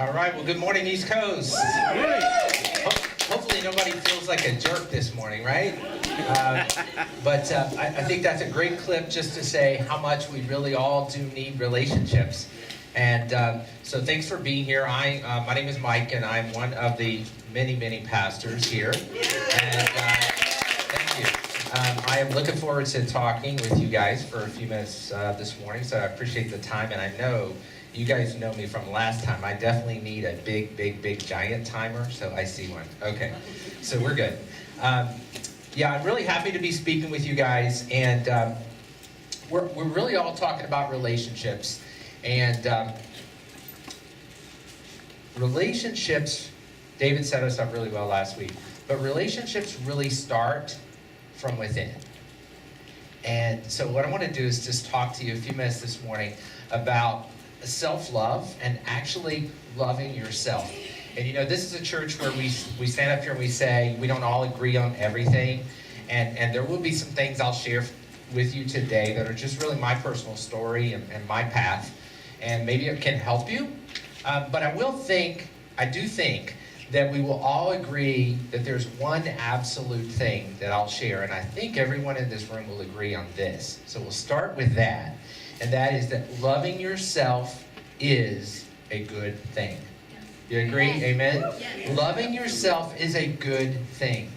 All right, well, good morning, East Coast. Hopefully nobody feels like a jerk this morning, right? But I think that's a great clip just to say how much we really all do need relationships. And so thanks for being here. My name is Mike, and I'm one of the many pastors here. And thank you. I am looking forward to talking with you guys for a few minutes this morning, so I appreciate the time, and I know you guys know me from last time. I definitely need a big giant timer, so I see one. Okay, so we're good. Yeah, I'm really happy to be speaking with you guys, and we're really all talking about relationships. And relationships, David set us up really well last week, but relationships really start from within. And so what I want to do is just talk to you a few minutes this morning about self-love and actually loving yourself. And you know, this is a church where we stand up here and we say we don't all agree on everything, and there will be some things I'll share with you today that are just really my personal story and my path, and maybe it can help you. But I do think that we will all agree that there's one absolute thing that I'll share, and I think everyone in this room will agree on this. So we'll start with that. And that is that loving yourself is a good thing. You agree? Yes. Amen? Yes. Loving yourself is a good thing.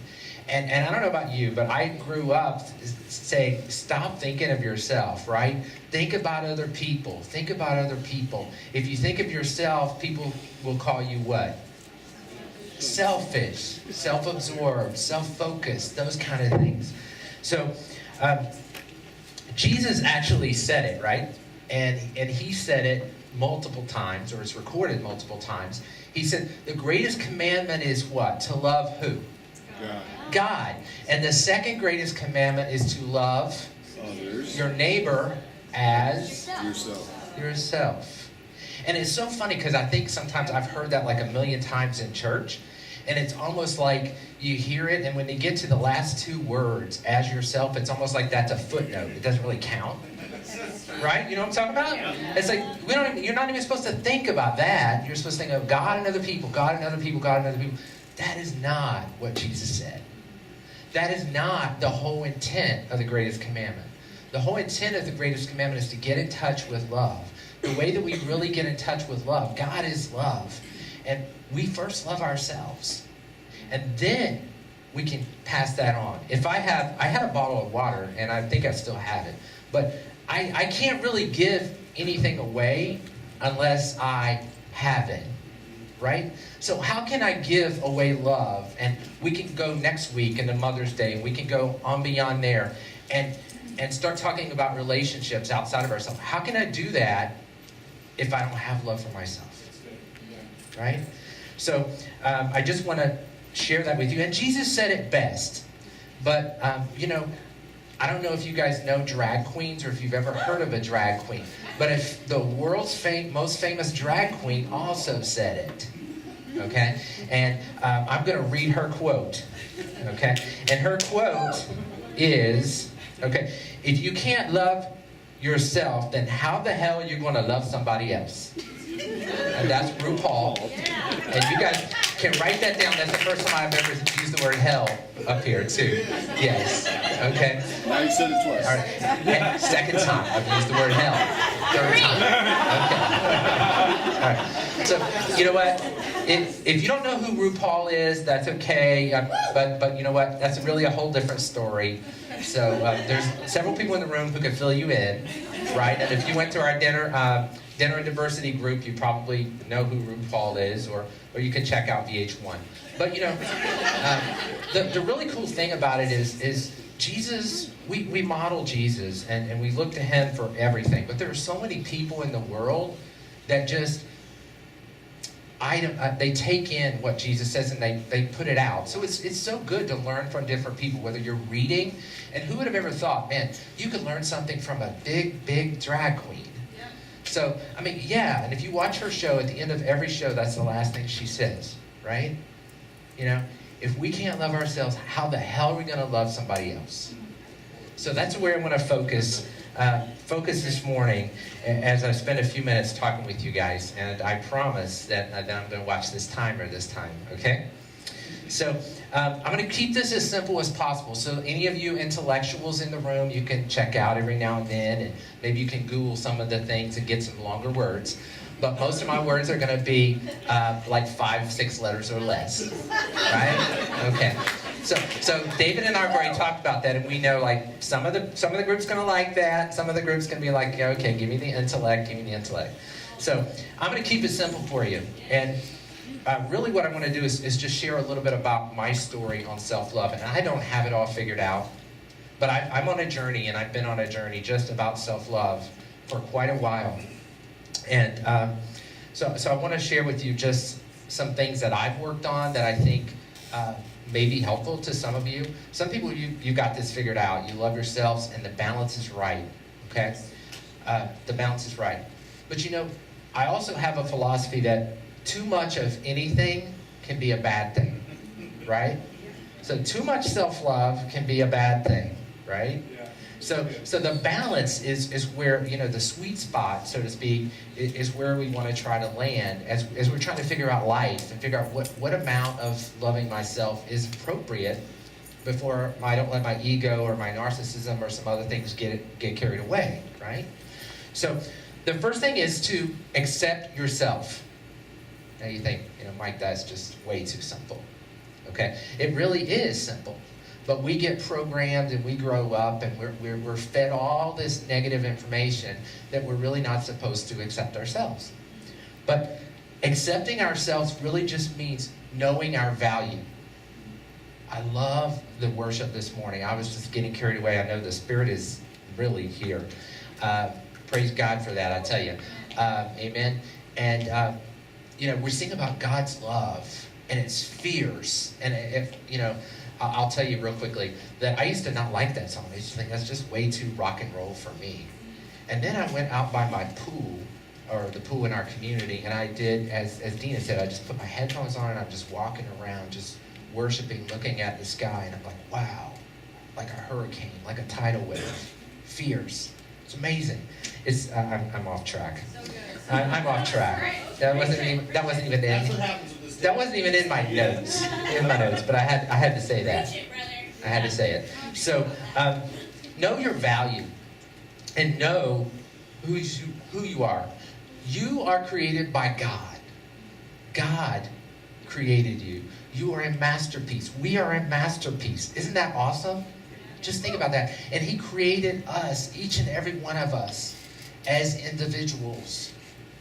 And I don't know about you, but I grew up saying, stop thinking of yourself, right? Think about other people. Think about other people. If you think of yourself, people will call you what? Selfish, self-absorbed, self-focused, those kind of things. So, Jesus actually said it, right? And he said it multiple times, or it's recorded multiple times. He said, the greatest commandment is what? To love who? God. And the second greatest commandment is to love others, your neighbor as yourself. And it's so funny because I think sometimes I've heard that like a million times in church. And it's almost like you hear it, and when you get to the last two words, as yourself, it's almost like that's a footnote. It doesn't really count. Right? You know what I'm talking about? It's like, you're not even supposed to think about that. You're supposed to think of God and other people, God and other people, God and other people. That is not what Jesus said. That is not the whole intent of the greatest commandment. The whole intent of the greatest commandment is to get in touch with love. The way that we really get in touch with love, God is love. And we first love ourselves, and then we can pass that on. If I had a bottle of water, and I think I still have it, but I can't really give anything away unless I have it, right? So how can I give away love? And we can go next week into Mother's Day, and we can go on beyond there, and start talking about relationships outside of ourselves. How can I do that if I don't have love for myself? Right? So I just want to share that with you. And Jesus said it best. But, I don't know if you guys know drag queens or if you've ever heard of a drag queen. But if the world's most famous drag queen also said it. Okay? And I'm going to read her quote. Okay? And her quote is, okay, if you can't love yourself, then how the hell are you going to love somebody else? And that's RuPaul. And you guys can write that down. That's the first time I've ever used the word hell up here, too. Yes. Okay? Now you said it twice. All right. And second time I've used the word hell. Third time. Okay. All right. So, you know what? If you don't know who RuPaul is, that's okay. But you know what? That's really a whole different story. So there's several people in the room who can fill you in, right? And if you went to our dinner and diversity group, you probably know who RuPaul is, or you can check out VH1. But the really cool thing about it is Jesus, we model Jesus, and we look to him for everything. But there are so many people in the world that just, they take in what Jesus says and they put it out. So it's so good to learn from different people, whether you're reading, and who would have ever thought, man, you could learn something from a big drag queen. So, I mean, yeah, and if you watch her show, at the end of every show, that's the last thing she says, right? You know, if we can't love ourselves, how the hell are we going to love somebody else? So that's where I want to focus focus this morning as I spend a few minutes talking with you guys, and I promise that I'm going to watch this timer this time, okay? So I'm going to keep this as simple as possible. So any of you intellectuals in the room, you can check out every now and then, and maybe you can Google some of the things and get some longer words. But most of my words are going to be like 5-6 letters or less, right? Okay. So David and I have already talked about that, and we know like some of the group's going to like that. Some of the group's going to be like, yeah, okay, give me the intellect, give me the intellect. So I'm going to keep it simple for you, and really what I want to do is just share a little bit about my story on self-love. And I don't have it all figured out, but I'm on a journey, and I've been on a journey just about self-love for quite a while. And so I want to share with you just some things that I've worked on that I think may be helpful to some of you. Some people, you got this figured out. You love yourselves, and the balance is right, okay? The balance is right. But you know, I also have a philosophy that too much of anything can be a bad thing, right? So too much self-love can be a bad thing, right? So the balance is where, you know, the sweet spot, so to speak, is where we want to try to land as we're trying to figure out life and figure out what amount of loving myself is appropriate before I don't let my ego or my narcissism or some other things get carried away, right? So the first thing is to accept yourself. Now you think, you know, Mike, that's just way too simple. Okay, it really is simple. But we get programmed and we grow up and we're fed all this negative information that we're really not supposed to accept ourselves. But accepting ourselves really just means knowing our value. I love the worship this morning. I was just getting carried away. I know the Spirit is really here. Praise God for that, I tell you. Amen. And, you know, we sing about God's love, and it's fierce. And if, you know, I'll tell you real quickly that I used to not like that song. I used to think that's just way too rock and roll for me. And then I went out by my pool, or the pool in our community, and I did, as Dina said, I just put my headphones on and I'm just walking around, just worshiping, looking at the sky, and I'm like, wow, like a hurricane, like a tidal wave, fierce. It's amazing. It's I'm off track. So good. I'm off track. That wasn't even in. That wasn't even in my notes. But I had to say that. I had to say it. So know your value and know who you are. You are created by God. God created you. You are a masterpiece. We are a masterpiece. Isn't that awesome? Just think about that. And He created us, each and every one of us, as individuals.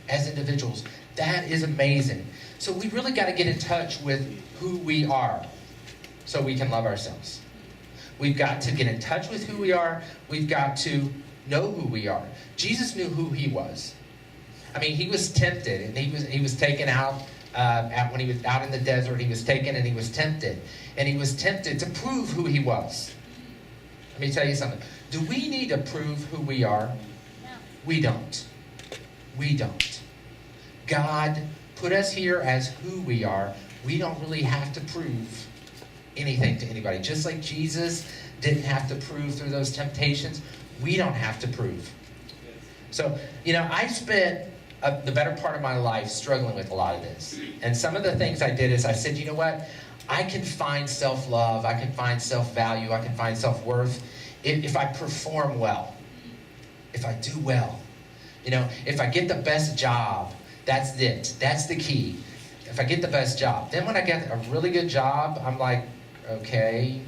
As individuals. That is amazing. So we really got to get in touch with who we are so we can love ourselves. We've got to get in touch with who we are. We've got to know who we are. Jesus knew who He was. I mean, He was tempted, and He was taken out when He was out in the desert. He was taken and He was tempted. And He was tempted to prove who He was. Let me tell you something. Do we need to prove who we are? No. We don't. We don't. God put us here as who we are. We don't really have to prove anything to anybody. Just like Jesus didn't have to prove through those temptations, we don't have to prove. So, you know, I spent the better part of my life struggling with a lot of this. And some of the things I did is I said, you know what? I can find self-love, I can find self-value, I can find self-worth if I perform well, if I do well. You know, if I get the best job, that's it. That's the key. If I get the best job. Then when I get a really good job, I'm like, okay,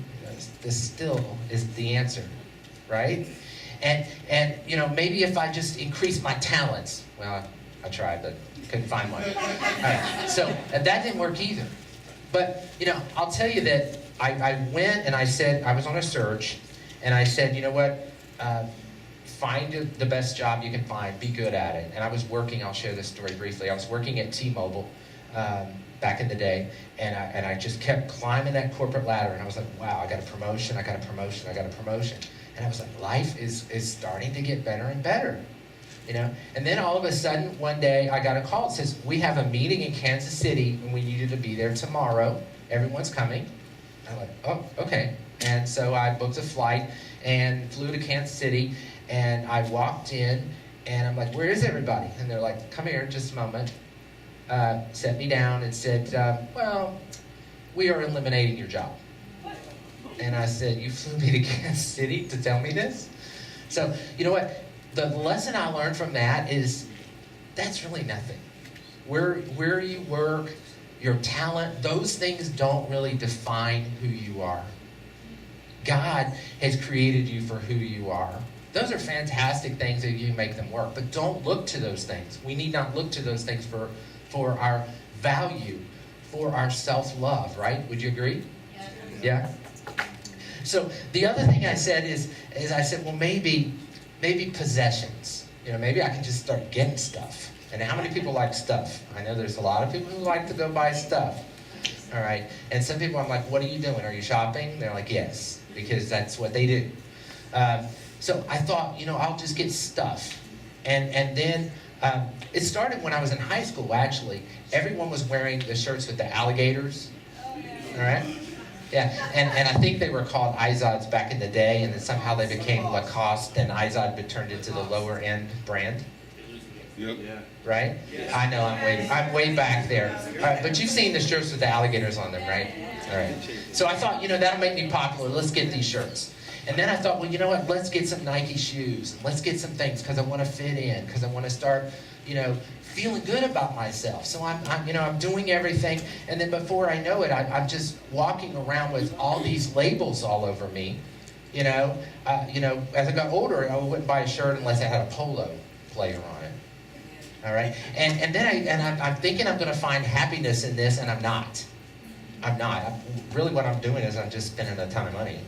this still is the answer, right? And you know, maybe if I just increase my talents. Well, I tried, but couldn't find one. All right. So that didn't work either. But, you know, I'll tell you that I went and I said, I was on a search, and I said, you know what, find the best job you can find, be good at it. And I was working, I'll share this story briefly, I was working at T-Mobile back in the day, and I just kept climbing that corporate ladder, and I was like, wow, I got a promotion, I got a promotion, I got a promotion. And I was like, life is starting to get better and better. You know, and then all of a sudden, one day, I got a call. It says, we have a meeting in Kansas City, and we need you to be there tomorrow. Everyone's coming. I'm like, oh, okay. And so I booked a flight and flew to Kansas City. And I walked in, and I'm like, where is everybody? And they're like, come here, just a moment. Set me down and said, well, we are eliminating your job. And I said, you flew me to Kansas City to tell me this? So, you know what? The lesson I learned from that is that's really nothing. Where you work, your talent, those things don't really define who you are. God has created you for who you are. Those are fantastic things that you make them work, but don't look to those things. We need not look to those things for our value, for our self-love, right? Would you agree? Yeah? So the other thing I said is I said, well, maybe possessions. You know, maybe I can just start getting stuff. And how many people like stuff? I know there's a lot of people who like to go buy stuff. All right. And some people, I'm like, what are you doing? Are you shopping? They're like, yes, because that's what they do. So I thought, you know, I'll just get stuff. And then it started when I was in high school, actually. Everyone was wearing the shirts with the alligators. All right? Yeah, and I think they were called Izods back in the day, and then somehow they became Lacoste, and Izod turned into the lower end brand. Yep. Right? Yeah. I know, I'm way back there. All right, but you've seen the shirts with the alligators on them, right? All right. So I thought, you know, that'll make me popular. Let's get these shirts. And then I thought, well, you know what? Let's get some Nike shoes. Let's get some things because I want to fit in, because I want to start, you know, feeling good about myself. So I'm doing everything, and then before I know it, I'm just walking around with all these labels all over me. You know, as I got older, I wouldn't buy a shirt unless it had a polo player on it. All right, and then I'm thinking I'm going to find happiness in this, and I'm not. Really, what I'm doing is I'm just spending a ton of money,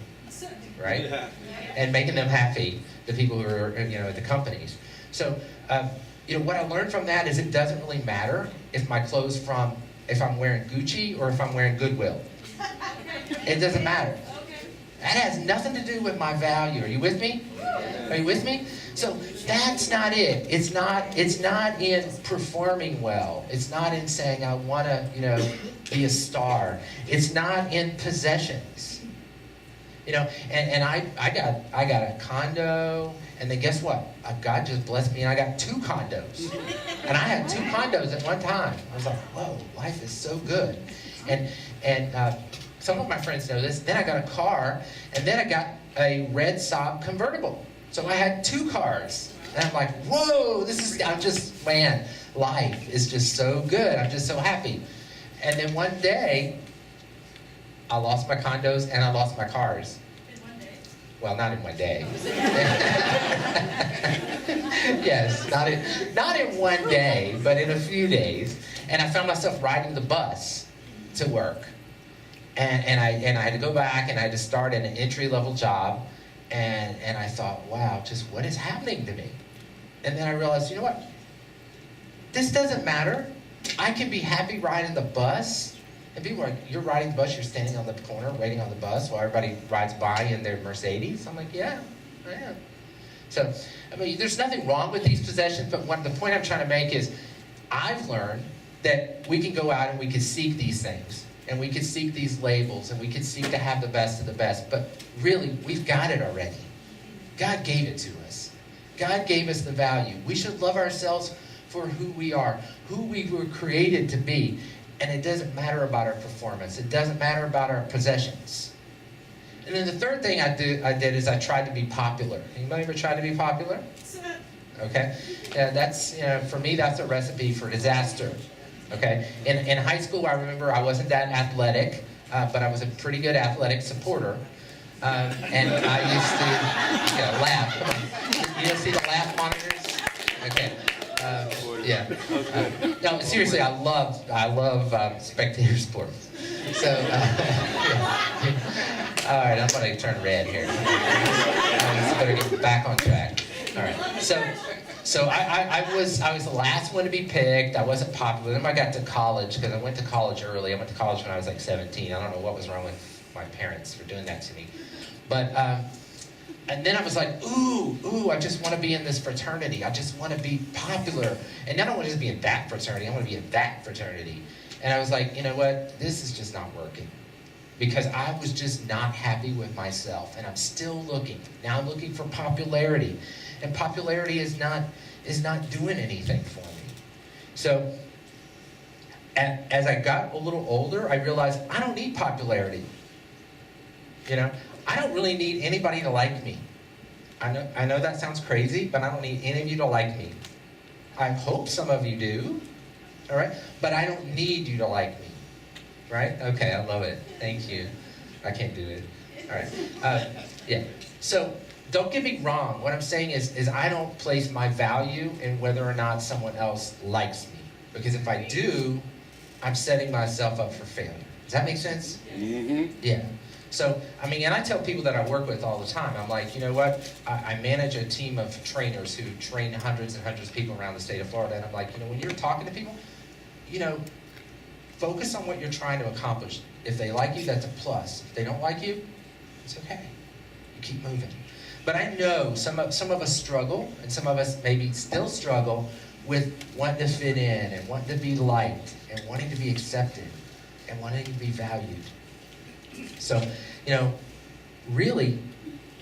right, and making them happy, the people who are, you know, at the companies. So. You know, what I learned from that is it doesn't really matter if my clothes if I'm wearing Gucci or if I'm wearing Goodwill. It doesn't matter. That has nothing to do with my value. Are you with me? Are you with me? So that's not it. It's not in performing well. It's not in saying I want to, you know, be a star. It's not in possessions. You know, and I got a condo, and then guess what? God just blessed me, and I got 2 condos. And I had 2 condos at one time. I was like, whoa, life is so good. And some of my friends know this. Then I got a car, and then I got a red Saab convertible. So I had 2 cars. And I'm like, whoa, man, life is just so good. I'm just so happy. And then one day, I lost my condos and I lost my cars. In one day? Well, not in one day. Yes, not in one day, but in a few days. And I found myself riding the bus to work. And I had to go back, and I had to start at an entry-level job. And I thought, wow, just what is happening to me? And then I realized, you know what? This doesn't matter. I can be happy riding the bus. And people are like, you're riding the bus, you're standing on the corner waiting on the bus while everybody rides by in their Mercedes? I'm like, yeah, I am. So, I mean, there's nothing wrong with these possessions, but the point I'm trying to make is I've learned that we can go out and we can seek these things, and we can seek these labels, and we can seek to have the best of the best, but really, we've got it already. God gave it to us. God gave us the value. We should love ourselves for who we are, who we were created to be. And it doesn't matter about our performance. It doesn't matter about our possessions. And then the third thing I did is I tried to be popular. Anybody ever tried to be popular? Okay. Yeah, that's, you know, for me, that's a recipe for disaster. Okay. In high school, I remember I wasn't that athletic, but I was a pretty good athletic supporter. And I used to, laugh. Come on. You don't see the laugh monitors? Okay. Yeah. No, seriously, I love spectator sports. So, all right, I'm going to turn red here. I just better get back on track. All right. So I was the last one to be picked. I wasn't popular. Then I got to college, because I went to college early. I went to college when I was like 17. I don't know what was wrong with my parents for doing that to me. But and then I was like, ooh, I just want to be in this fraternity. I just want to be popular. And I don't want to just be in that fraternity. I want to be in that fraternity. And I was like, you know what? This is just not working. because I was just not happy with myself, and I'm still looking. Now I'm looking for popularity, and popularity is not doing anything for me. So as I got a little older, I realized I don't need popularity. I don't really need anybody to like me. I know that sounds crazy, but I don't need any of you to like me. I hope some of you do, all right? But I don't need you to like me, right? Okay, I love it. Thank you. I can't do it. All right. Yeah. So don't get me wrong. What I'm saying is I don't place my value in whether or not someone else likes me. Because if I do, I'm setting myself up for failure. Does that make sense? Mm-hmm. Yeah. So, and I tell people that I work with all the time, I'm like, you know what? I manage a team of trainers who train hundreds and hundreds of people around the state of Florida, and I'm like, when you're talking to people, focus on what you're trying to accomplish. If they like you, that's a plus. If they don't like you, it's okay. You keep moving. But I know some of us struggle, and some of us maybe still struggle with wanting to fit in, and wanting to be liked, and wanting to be accepted, and wanting to be valued. So, really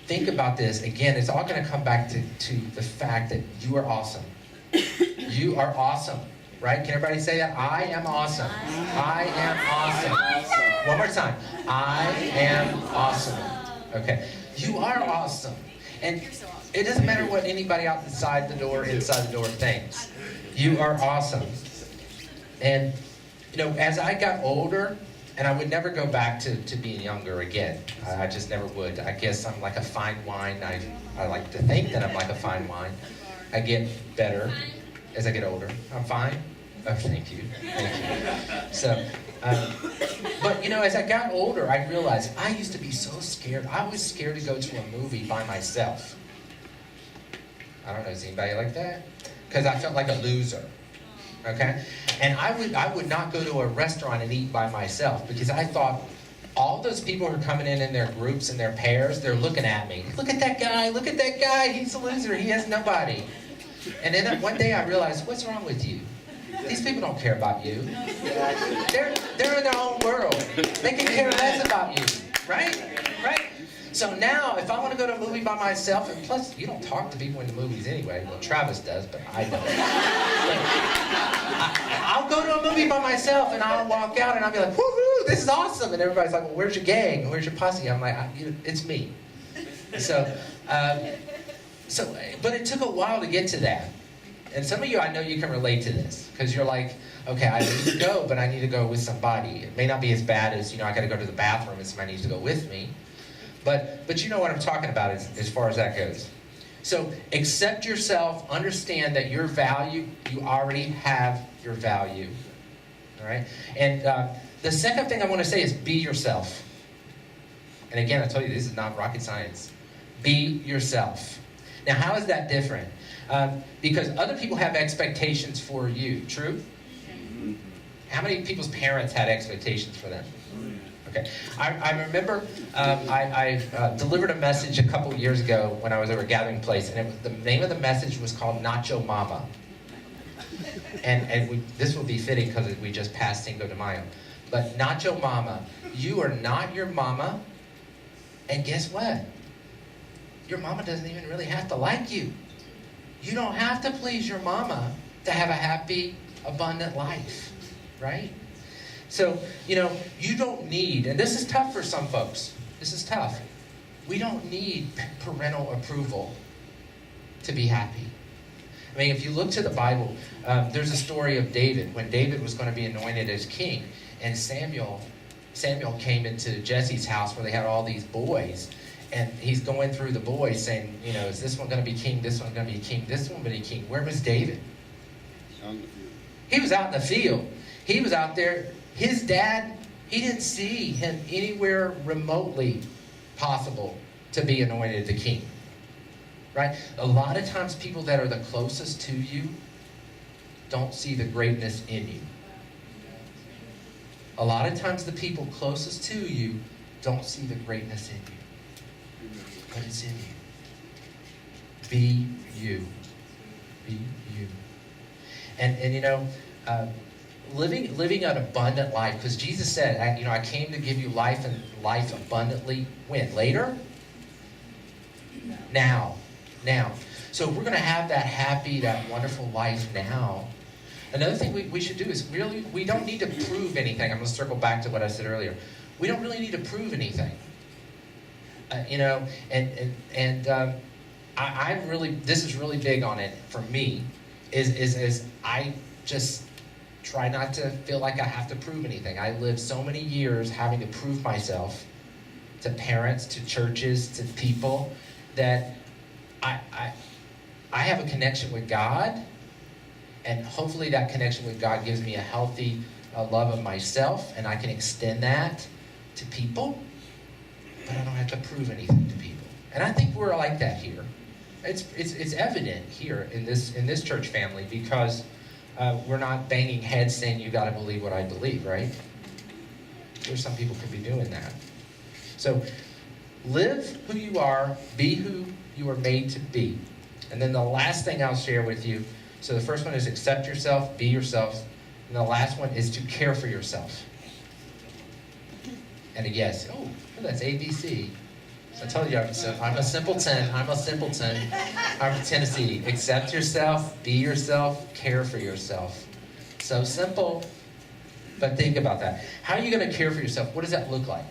think about this. Again, it's all going to come back to the fact that you are awesome. You are awesome, right? Can everybody say that? I am awesome. I am awesome. One more time. I am awesome. Okay. You are awesome. And it doesn't matter what anybody outside the door, inside the door thinks. You are awesome. And, as I got older, and I would never go back to being younger again. I just never would. I guess I'm like a fine wine. I like to think that I'm like a fine wine. I get better as I get older. I'm fine? Oh, thank you. Thank you. So, but as I got older, I realized I used to be so scared. I was scared to go to a movie by myself. I don't know, is anybody like that? Because I felt like a loser. Okay? And I would not go to a restaurant and eat by myself because I thought all those people who are coming in their groups and their pairs, they're looking at me. Look at that guy, he's a loser, he has nobody. And then one day I realized, what's wrong with you? These people don't care about you. They're in their own world. They can care less about you, right? Right? So now, if I want to go to a movie by myself, and plus, you don't talk to people in the movies anyway. Well, Travis does, but I don't. I'll go to a movie by myself, and I'll walk out, and I'll be like, woohoo, this is awesome. And everybody's like, well, where's your gang? Where's your posse? I'm like, it's me. So, but it took a while to get to that. And some of you, I know you can relate to this, because you're like, okay, I need to go, but I need to go with somebody. It may not be as bad as, I got to go to the bathroom, and somebody needs to go with me. But you know what I'm talking about as far as that goes. So accept yourself, understand that your value, you already have your value. All right? And the second thing I want to say is be yourself. And again, I told you, this is not rocket science. Be yourself. Now, how is that different? Because other people have expectations for you. True? How many people's parents had expectations for them? Okay. I remember I delivered a message a couple years ago when I was over a gathering place, and the name of the message was called Nacho Mama. And this will be fitting because we just passed Cinco de Mayo. But Nacho Mama, you are not your mama, and guess what? Your mama doesn't even really have to like you. You don't have to please your mama to have a happy, abundant life, right? So, you don't need, and this is tough for some folks. This is tough. We don't need parental approval to be happy. I mean, if you look to the Bible, there's a story of David, when David was going to be anointed as king, and Samuel came into Jesse's house where they had all these boys, and he's going through the boys saying, is this one going to be king? This one going to be king? This one going to be king? Where was David? He was out in the field. He was out there. His dad, he didn't see him anywhere remotely possible to be anointed the king. Right? A lot of times people that are the closest to you don't see the greatness in you. A lot of times the people closest to you don't see the greatness in you. But it's in you. Be you. Be you. And living an abundant life, because Jesus said, I came to give you life and life abundantly. When? Later? Now. So we're going to have that happy, that wonderful life now. Another thing we should do is really, we don't need to prove anything. I'm going to circle back to what I said earlier. We don't really need to prove anything. I'm really, this is really big on it for me, is I just try not to feel like I have to prove anything. I lived so many years having to prove myself to parents, to churches, to people, that I have a connection with God, and hopefully that connection with God gives me a healthy love of myself, and I can extend that to people, but I don't have to prove anything to people. And I think we're like that here. It's evident here in this church family, because we're not banging heads saying you got to believe what I believe, right? There's some people could be doing that. So live who you are, be who you are made to be. And then the last thing I'll share with you, so the first one is accept yourself, be yourself. And the last one is to care for yourself. And a yes, that's ABC. So I told you, I'm a simpleton. I'm from Tennessee. Accept yourself, be yourself, care for yourself. So simple, but think about that. How are you going to care for yourself? What does that look like?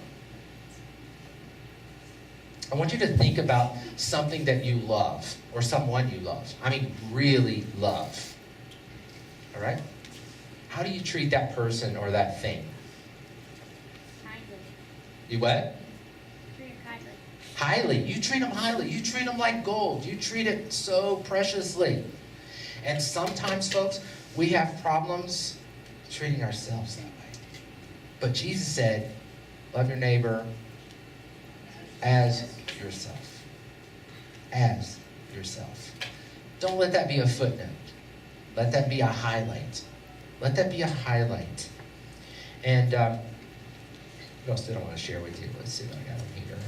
I want you to think about something that you love, or someone you love. I mean, really love. All right? How do you treat that person or that thing? Kindly. You what? Treat them kindly. Highly. You treat them highly. You treat them like gold. You treat it so preciously. And sometimes, folks, we have problems treating ourselves that way. But Jesus said, love your neighbor as yourself. As yourself. Don't let that be a footnote. Let that be a highlight. Let that be a highlight. And what else did I want to share with you? Let's see what I got on here.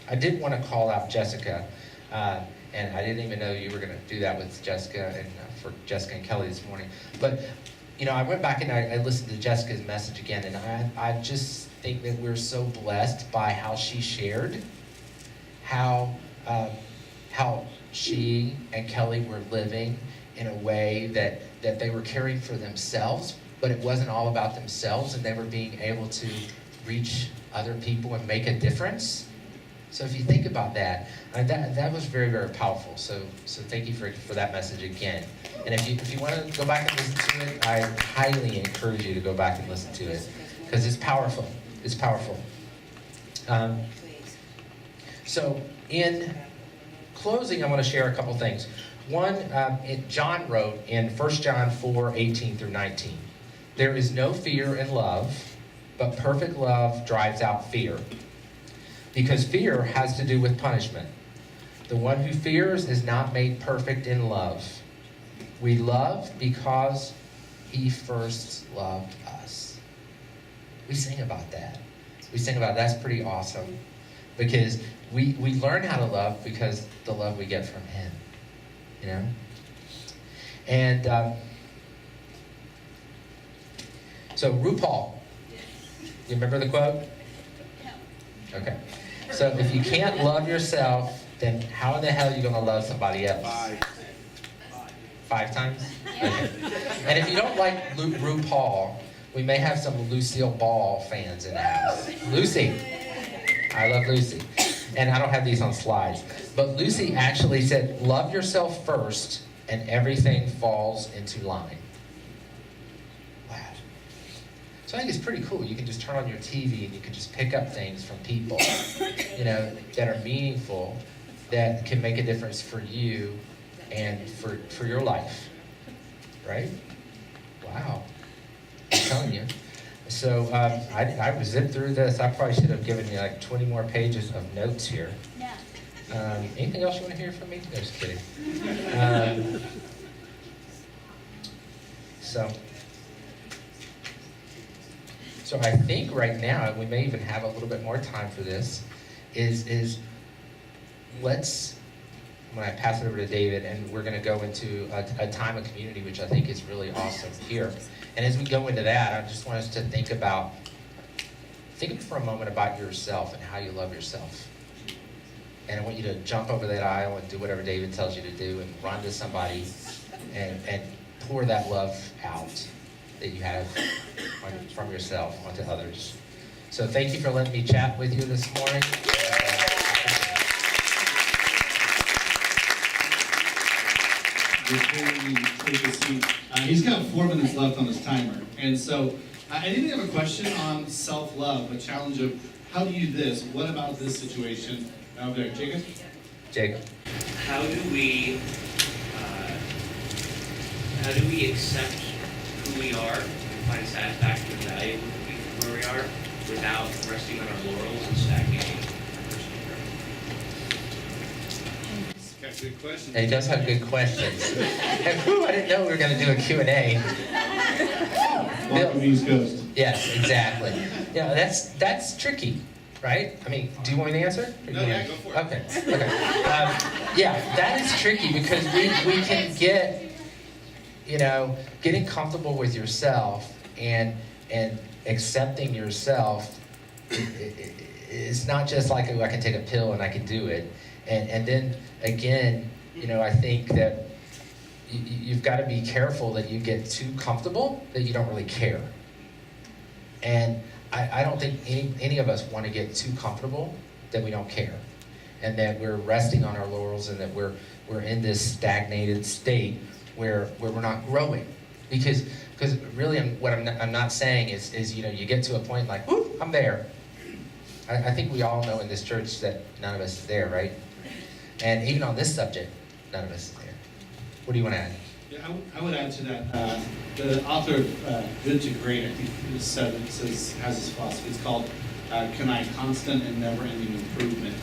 I did want to call out Jessica, and I didn't even know you were going to do that with Jessica and for Jessica and Kelly this morning. But I went back and I listened to Jessica's message again, and I just think that we're so blessed by how she shared, how she and Kelly were living in a way that they were caring for themselves, but it wasn't all about themselves, and they were being able to reach other people and make a difference. So if you think about that, that was very, very powerful. So thank you for that message again. And if you want to go back and listen to it, I highly encourage you to go back and listen to it, because it's powerful. It's powerful. So in closing, I want to share a couple things. One, John wrote in 1 John 4:18 through 19, there is no fear in love, but perfect love drives out fear. Because fear has to do with punishment. The one who fears is not made perfect in love. We love because he first loved us. We sing about that. That's pretty awesome. Because we learn how to love because the love we get from him. And so RuPaul, you remember the quote? Okay. So if you can't love yourself, then how in the hell are you going to love somebody else? 5 times? Okay. And if you don't like RuPaul, we may have some Lucille Ball fans in the house. Lucy. I love Lucy. And I don't have these on slides. But Lucy actually said, love yourself first, and everything falls into line. Wow. So I think it's pretty cool. You can just turn on your TV and you can just pick up things from people, that are meaningful, that can make a difference for you and for your life. Right? Wow. I'm telling you. So I zipped through this. I probably should have given you like 20 more pages of notes here. Yeah. Anything else you want to hear from me? No, just kidding. So I think right now, we may even have a little bit more time for this, is let's when I pass it over to David, and we're going to go into a time of community, which I think is really awesome here. And as we go into that, I just want us to think for a moment about yourself and how you love yourself. And I want you to jump over that aisle and do whatever David tells you to do and run to somebody and pour that love out that you have from yourself onto others. So thank you for letting me chat with you this morning. Before we take a seat, he's got 4 minutes left on his timer. And so I didn't have a question on self-love, a challenge of how do you do this? What about this situation? Over there, Jacob? Jacob. How do we accept who we are and find satisfaction and value in where we are without resting on our laurels and stagnating our personal growth? Got good question. And he does have good questions. And I didn't know we were going to do a Q&A. Welcome to East Coast. Yes, exactly. Yeah, that's tricky, right? I mean, do you want me to answer? No, yeah, go for it. Okay. Yeah, that is tricky because we can get, getting comfortable with yourself and accepting yourself is not just like, oh, I can take a pill and I can do it. And then again, I think that you've got to be careful that you get too comfortable that you don't really care. And I don't think any of us want to get too comfortable that we don't care, and that we're resting on our laurels, and that we're in this stagnated state where we're not growing. Because really, what I'm not saying is you get to a point like, whoop, I'm there. I think we all know in this church that none of us is there, right? And even on this subject, none of us is there. What do you want to add? Yeah, I would add to that. The author of Good to Great, I think has this philosophy. It's called constant and never-ending improvement.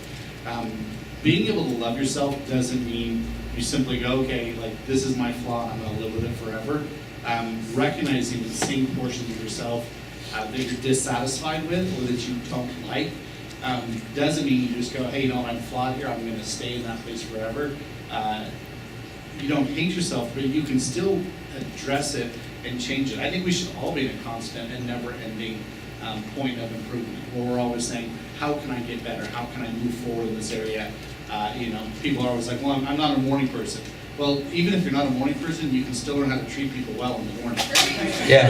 Being able to love yourself doesn't mean you simply go, okay, like this is my flaw, I'm going to live with it forever. Recognizing the same portions of yourself that you're dissatisfied with or that you don't like doesn't mean you just go, hey, I'm flawed here, I'm going to stay in that place forever. You don't hate yourself, but you can still address it and change it. I think we should all be in a constant and never-ending point of improvement, where we're always saying, how can I get better? How can I move forward in this area? People are always like, well, I'm not a morning person. Well, even if you're not a morning person, you can still learn how to treat people well in the morning. Yeah.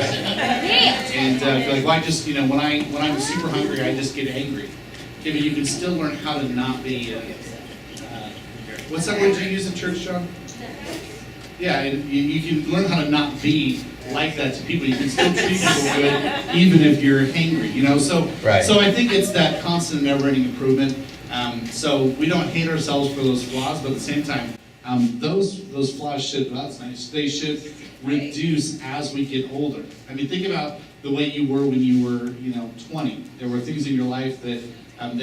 And like, well, I just, when I'm super hungry, I just get angry. Okay, but you can still learn how to not be. What's that word you use in church, John? Yeah, you can learn how to not be like that to people. You can still treat people good, even if you're hangry. Right. So I think it's that constant, never-ending improvement. So we don't hate ourselves for those flaws, but at the same time, those flaws should. Well, that's nice. They should reduce as we get older. I mean, think about the way you were when you were, 20. There were things in your life that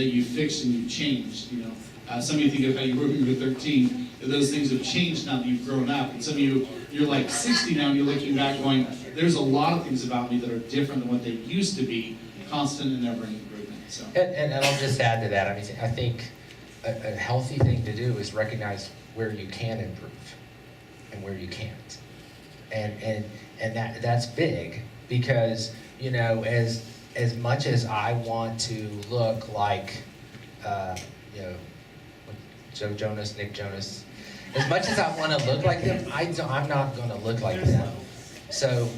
you fixed and you changed. Some of you think of how you were when you were 13. Those things have changed now that you've grown up. And some of you, you're like 60 now, and you're looking back going, there's a lot of things about me that are different than what they used to be, constant and never-ending improvement. So. And I'll just add to that. I mean, I think a healthy thing to do is recognize where you can improve and where you can't. And that's big because, as much as I want to look like, Joe Jonas, Nick Jonas, as much as I want to look like them, I'm not going to look like them. So,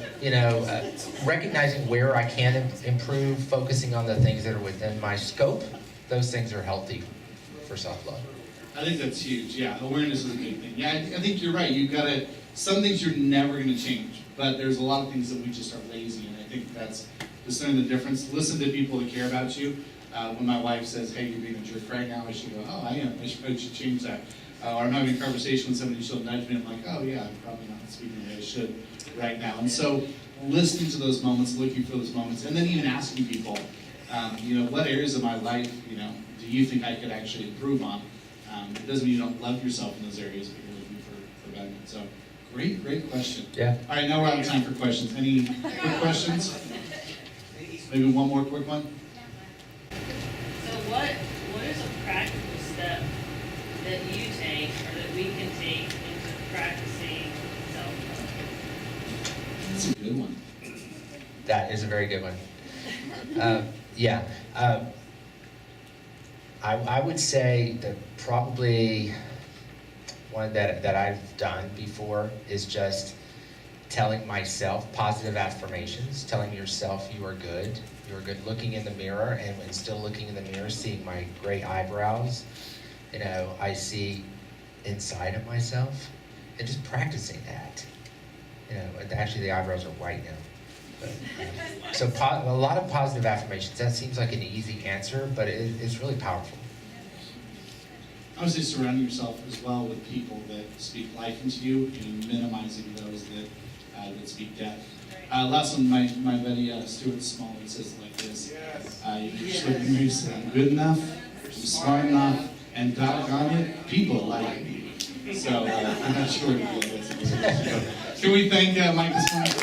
recognizing where I can improve, focusing on the things that are within my scope, those things are healthy for self-love. I think that's huge. Yeah, awareness is a big thing. Yeah, I think you're right. You've got to, some things you're never going to change, but there's a lot of things that we just are lazy, and I think that's discerning the difference. Listen to people that care about you. When my wife says, hey, you're being a jerk right now, I should go, oh, I am. I should change that. Or I'm having a conversation with somebody, she'll nudge me, I'm like, oh yeah, I'm probably not speaking the way I should right now. And so listening to those moments, looking for those moments, and then even asking people, what areas of my life, do you think I could actually improve on? It doesn't mean you don't love yourself in those areas, but you're looking for betterment. So great question. Yeah. All right, now we're out of time for questions. Any quick questions? Maybe one more quick one? So what is a practical step that you take or that we we can take into practicing self-love? That's a good one. That is a very good one. Yeah. I would say that probably one that I've done before is just telling myself positive affirmations, telling yourself you are good, looking in the mirror, and when still looking in the mirror, seeing my great eyebrows, I see inside of myself, and just practicing that. Actually the eyebrows are white now. But, so a lot of positive affirmations. That seems like an easy answer, but it's really powerful. Obviously, surrounding yourself as well with people that speak life into you and minimizing those that speak death. Last one, my buddy Stuart Smallwood says it like this. Yes. You just look at me and say, I'm good enough, I'm smart enough, and doggone it, people like me. So I'm not sure if that's a good. Can we thank Mike this morning?